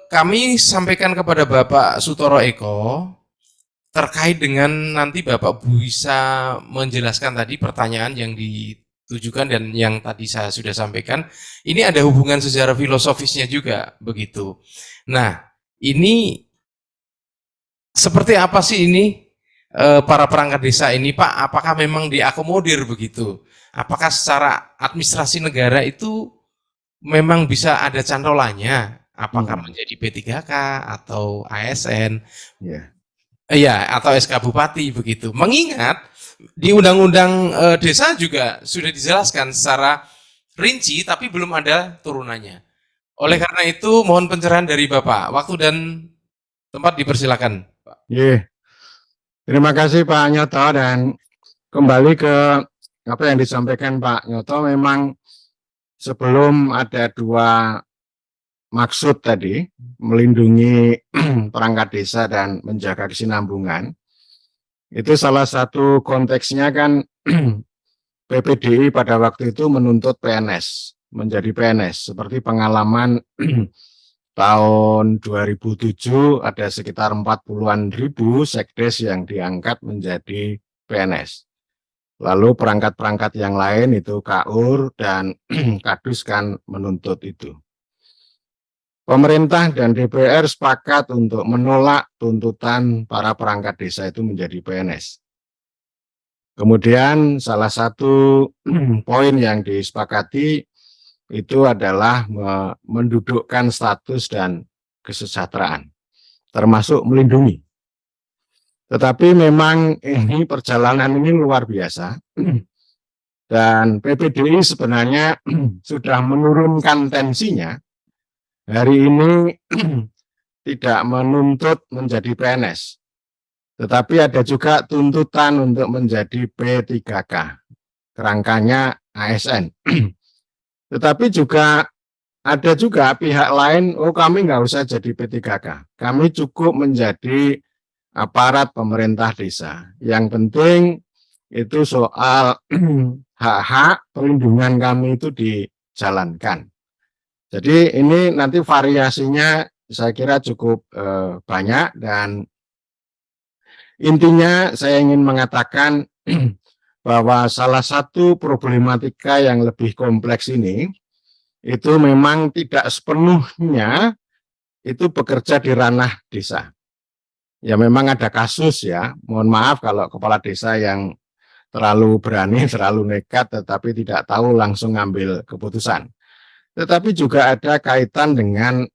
Kami sampaikan kepada Bapak Sutoro Eko terkait dengan nanti Bapak bisa menjelaskan tadi pertanyaan yang ditujukan dan yang tadi saya sudah sampaikan. Ini ada hubungan sejarah filosofisnya juga begitu. Nah, ini seperti apa sih ini para perangkat desa ini, Pak? Apakah memang diakomodir begitu? Apakah secara administrasi negara itu memang bisa ada cantolannya? Apakah menjadi P3K atau ASN? Ya. Iya, atau SK Bupati begitu. Mengingat di Undang-Undang Desa juga sudah dijelaskan secara rinci, tapi belum ada turunannya. Oleh karena itu, mohon pencerahan dari Bapak. Waktu dan tempat dipersilakan. Yeah. Terima kasih Pak Nyoto, dan kembali ke apa yang disampaikan Pak Nyoto, memang sebelum ada dua maksud tadi, melindungi perangkat desa dan menjaga kesinambungan, itu salah satu konteksnya kan PPDI pada waktu itu menuntut PNS, menjadi PNS, seperti pengalaman tahun 2007 ada sekitar 40-an ribu sekdes yang diangkat menjadi PNS. Lalu perangkat-perangkat yang lain itu KUR dan Kadus kan menuntut itu. Pemerintah dan DPR sepakat untuk menolak tuntutan para perangkat desa itu menjadi PNS. Kemudian salah satu poin yang disepakati itu adalah mendudukkan status dan kesejahteraan, termasuk melindungi. Tetapi memang ini perjalanan ini luar biasa, dan PPDI sebenarnya sudah menurunkan tensinya. Hari ini tidak menuntut menjadi PNS, tetapi ada juga tuntutan untuk menjadi P3K, kerangkanya ASN. Tetapi juga ada juga pihak lain, oh kami nggak usah jadi P3K, kami cukup menjadi aparat pemerintah desa. Yang penting itu soal hak-hak perlindungan kami itu dijalankan. Jadi ini nanti variasinya saya kira cukup banyak, dan intinya saya ingin mengatakan bahwa salah satu problematika yang lebih kompleks ini itu memang tidak sepenuhnya itu bekerja di ranah desa. Ya memang ada kasus ya, mohon maaf kalau kepala desa yang terlalu berani, terlalu nekat, tetapi tidak tahu langsung ngambil keputusan. Tetapi juga ada kaitan dengan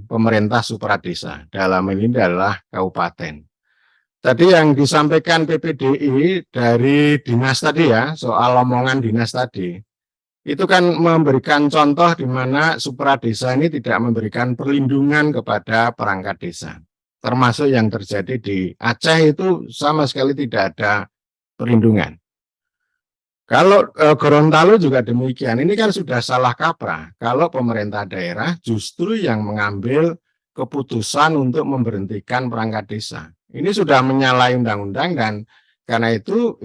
pemerintah supradesa, dalam ini adalah kabupaten. Tadi yang disampaikan PPDI dari dinas tadi ya, soal omongan dinas tadi, itu kan memberikan contoh di mana supradesa ini tidak memberikan perlindungan kepada perangkat desa. Termasuk yang terjadi di Aceh itu sama sekali tidak ada perlindungan. Kalau Gorontalo juga demikian, ini kan sudah salah kaprah. Kalau pemerintah daerah justru yang mengambil keputusan untuk memberhentikan perangkat desa. Ini sudah menyalahi undang-undang, dan karena itu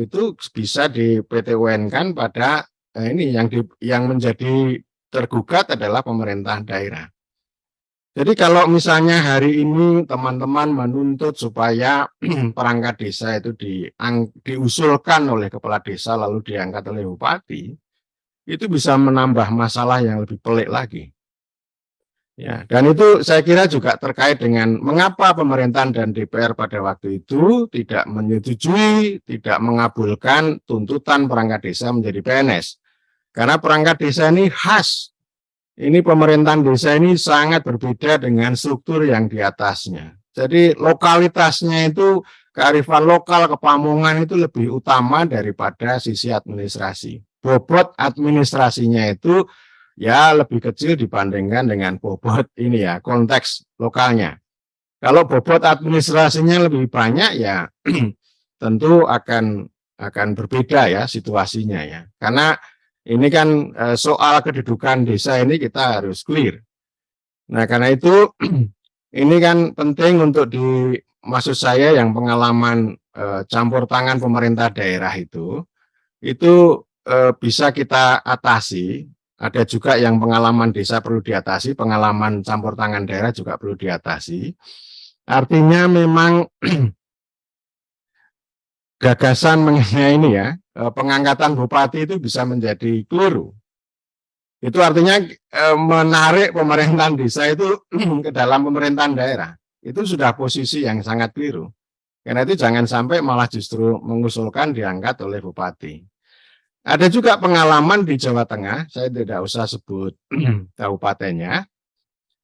bisa di PT-UN-kan pada ini yang menjadi tergugat adalah pemerintah daerah. Jadi kalau misalnya hari ini teman-teman menuntut supaya perangkat desa itu diusulkan oleh kepala desa lalu diangkat oleh bupati, itu bisa menambah masalah yang lebih pelik lagi. Ya, dan itu saya kira juga terkait dengan mengapa pemerintahan dan DPR pada waktu itu tidak menyetujui, tidak mengabulkan tuntutan perangkat desa menjadi PNS. Karena perangkat desa ini khas. Ini pemerintahan desa ini sangat berbeda dengan struktur yang di atasnya. Jadi lokalitasnya itu, kearifan lokal, kepamungan itu lebih utama daripada sisi administrasi. Bobot administrasinya itu ya lebih kecil dibandingkan dengan bobot ini ya, konteks lokalnya. Kalau bobot administrasinya lebih banyak ya tentu akan berbeda ya situasinya ya. Karena ini kan soal kedudukan desa ini kita harus clear. Nah karena itu ini kan penting untuk maksud saya yang pengalaman campur tangan pemerintah daerah itu bisa kita atasi. Ada juga yang pengalaman desa perlu diatasi, pengalaman campur tangan daerah juga perlu diatasi. Artinya memang gagasan mengenai ini ya, pengangkatan bupati itu bisa menjadi keliru. Itu artinya menarik pemerintahan desa itu ke dalam pemerintahan daerah. Itu sudah posisi yang sangat keliru. Karena itu jangan sampai malah justru mengusulkan diangkat oleh bupati. Ada juga pengalaman di Jawa Tengah, saya tidak usah sebut kabupatennya,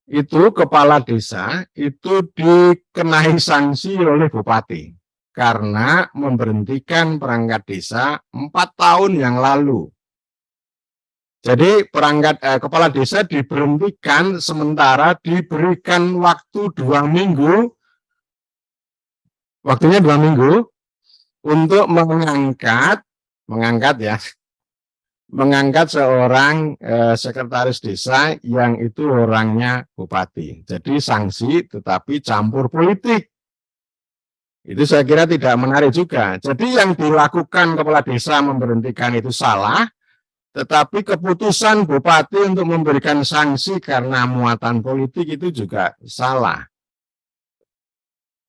itu kepala desa itu dikenai sanksi oleh bupati karena memberhentikan perangkat desa 4 tahun yang lalu. Jadi kepala desa diberhentikan sementara diberikan waktu 2 minggu, waktunya 2 minggu untuk mengangkat seorang sekretaris desa yang itu orangnya bupati. Jadi sanksi tetapi campur politik. Itu saya kira tidak menarik juga. Jadi yang dilakukan kepala desa memberhentikan itu salah, tetapi keputusan bupati untuk memberikan sanksi karena muatan politik itu juga salah.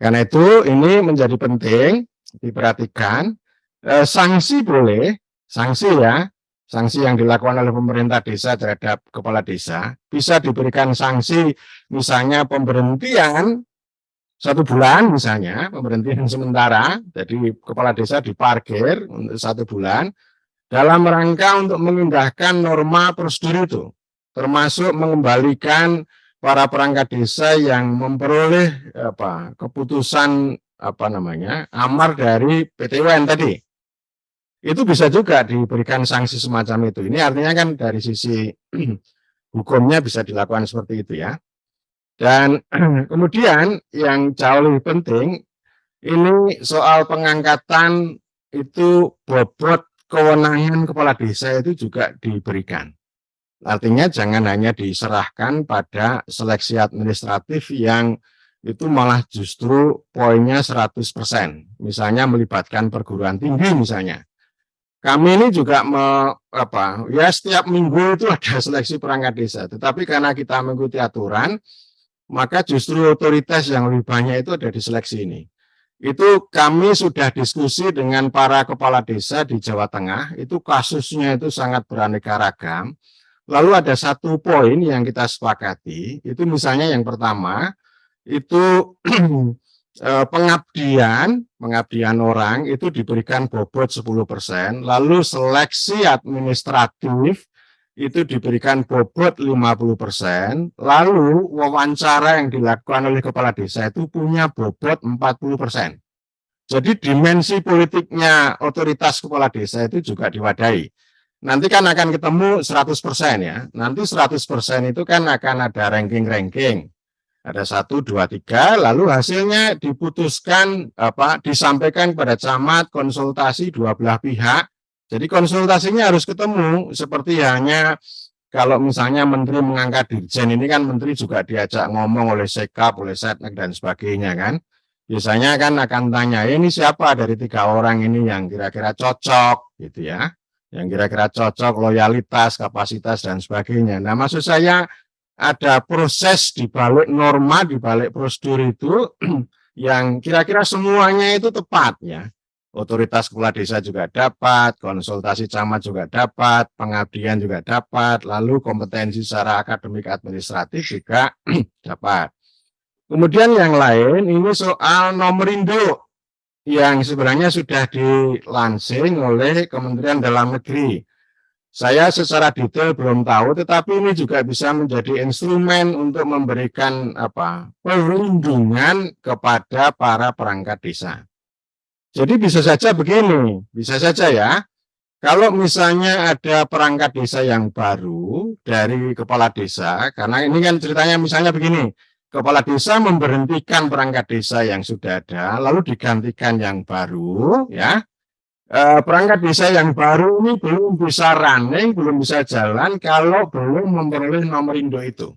Karena itu ini menjadi penting diperhatikan. Sanksi boleh, sanksi yang dilakukan oleh pemerintah desa terhadap kepala desa bisa diberikan sanksi, misalnya pemberhentian 1 bulan, misalnya pemberhentian sementara, jadi kepala desa diparkir untuk 1 bulan dalam rangka untuk mengindahkan norma prosedur itu, termasuk mengembalikan para perangkat desa yang memperoleh keputusan amar dari PT UN tadi. Itu bisa juga diberikan sanksi semacam itu. Ini artinya kan dari sisi hukumnya bisa dilakukan seperti itu ya. Dan kemudian yang jauh lebih penting, ini soal pengangkatan itu bobot kewenangan kepala desa itu juga diberikan. Artinya jangan hanya diserahkan pada seleksi administratif yang itu malah justru poinnya 100%. Misalnya melibatkan perguruan tinggi misalnya. Kami ini juga setiap minggu itu ada seleksi perangkat desa. Tetapi karena kita mengikuti aturan, maka justru otoritas yang lebih banyak itu ada di seleksi ini. Itu kami sudah diskusi dengan para kepala desa di Jawa Tengah, itu kasusnya itu sangat beraneka ragam. Lalu ada 1 poin yang kita sepakati, itu misalnya yang pertama, itu pengabdian orang itu diberikan bobot 10%, lalu seleksi administratif itu diberikan bobot 50%, lalu wawancara yang dilakukan oleh kepala desa itu punya bobot 40%. Jadi dimensi politiknya otoritas kepala desa itu juga diwadahi. Nanti kan akan ketemu 100% ya. Nanti 100% itu kan akan ada ranking-ranking. Ada 1, 2, 3, lalu hasilnya diputuskan disampaikan kepada camat, konsultasi 2 belah pihak. Jadi konsultasinya harus ketemu, seperti hanya kalau misalnya menteri mengangkat dirjen, ini kan menteri juga diajak ngomong oleh Sekap, oleh Setnek dan sebagainya kan. Biasanya kan akan tanya, ini siapa dari 3 orang ini yang kira-kira cocok gitu ya. Yang kira-kira cocok, loyalitas, kapasitas dan sebagainya. Nah, maksud saya ada proses di balik norma, di balik prosedur itu yang kira-kira semuanya itu tepat ya. Otoritas kepala desa juga dapat, konsultasi camat juga dapat, pengabdian juga dapat, lalu kompetensi secara akademik administratif juga dapat. Kemudian yang lain ini soal nomor induk yang sebenarnya sudah dilansing oleh Kementerian Dalam Negeri. Saya secara detail belum tahu, tetapi ini juga bisa menjadi instrumen untuk memberikan perlindungan kepada para perangkat desa. Jadi bisa saja begini, bisa saja ya, kalau misalnya ada perangkat desa yang baru dari kepala desa, karena ini kan ceritanya misalnya begini, kepala desa memberhentikan perangkat desa yang sudah ada, lalu digantikan yang baru, ya. Perangkat desa yang baru ini belum bisa running, belum bisa jalan kalau belum memperoleh nomor induk itu.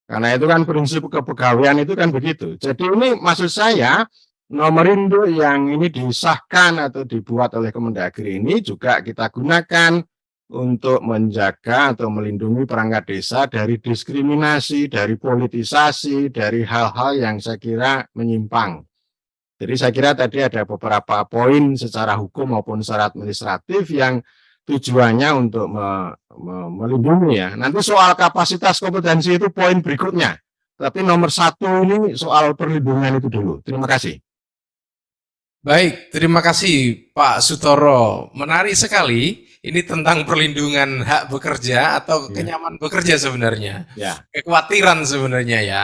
Karena itu kan prinsip kepegawaian itu kan begitu. Jadi ini maksud saya, nomor induk yang ini disahkan atau dibuat oleh Kemendagri ini juga kita gunakan untuk menjaga atau melindungi perangkat desa dari diskriminasi, dari politisasi, dari hal-hal yang saya kira menyimpang. Jadi saya kira tadi ada beberapa poin secara hukum maupun secara administratif yang tujuannya untuk melindungi ya. Nanti soal kapasitas kompetensi itu poin berikutnya. Tapi nomor satu ini soal perlindungan itu dulu. Terima kasih. Baik, terima kasih Pak Sutoro. Menarik sekali. Ini tentang perlindungan hak bekerja atau kenyamanan bekerja sebenarnya. Ya. Kekhawatiran sebenarnya ya.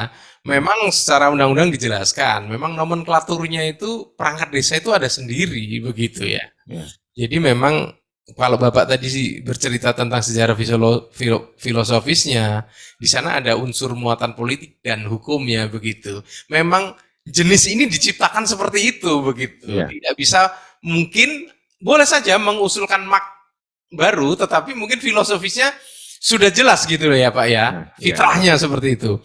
Memang secara undang-undang dijelaskan, memang nomenklaturnya itu perangkat desa itu ada sendiri begitu ya. Ya. Jadi memang kalau Bapak tadi sih bercerita tentang sejarah filosofisnya, di sana ada unsur muatan politik dan hukumnya begitu. Memang jenis ini diciptakan seperti itu begitu. Ya. Tidak bisa, mungkin boleh saja mengusulkan baru, tetapi mungkin filosofisnya sudah jelas gitu loh ya Pak ya. Ya. Fitrahnya seperti itu.